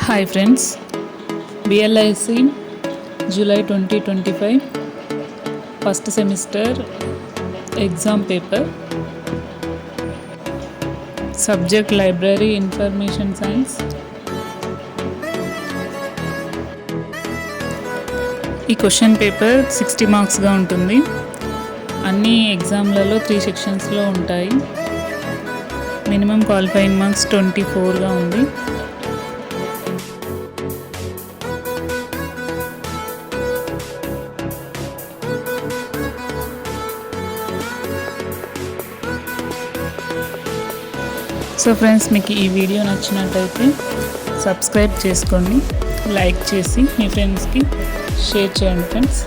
Hi friends, BLIC July 2025 first semester exam paper, subject library information science. ఈ question paper 60 మార్క్స్గా ఉంటుంది. అన్ని ఎగ్జామ్లలో 3 సెక్షన్స్లో ఉంటాయి. Minimum qualifying marks 24గా ఉంది. So friends, మీకు ఈ వీడియో నచ్చినట్టయితే సబ్స్క్రైబ్ చేసుకోండి, లైక్ చేసి మీ ఫ్రెండ్స్కి షేర్ చేయండి ఫ్రెండ్స్.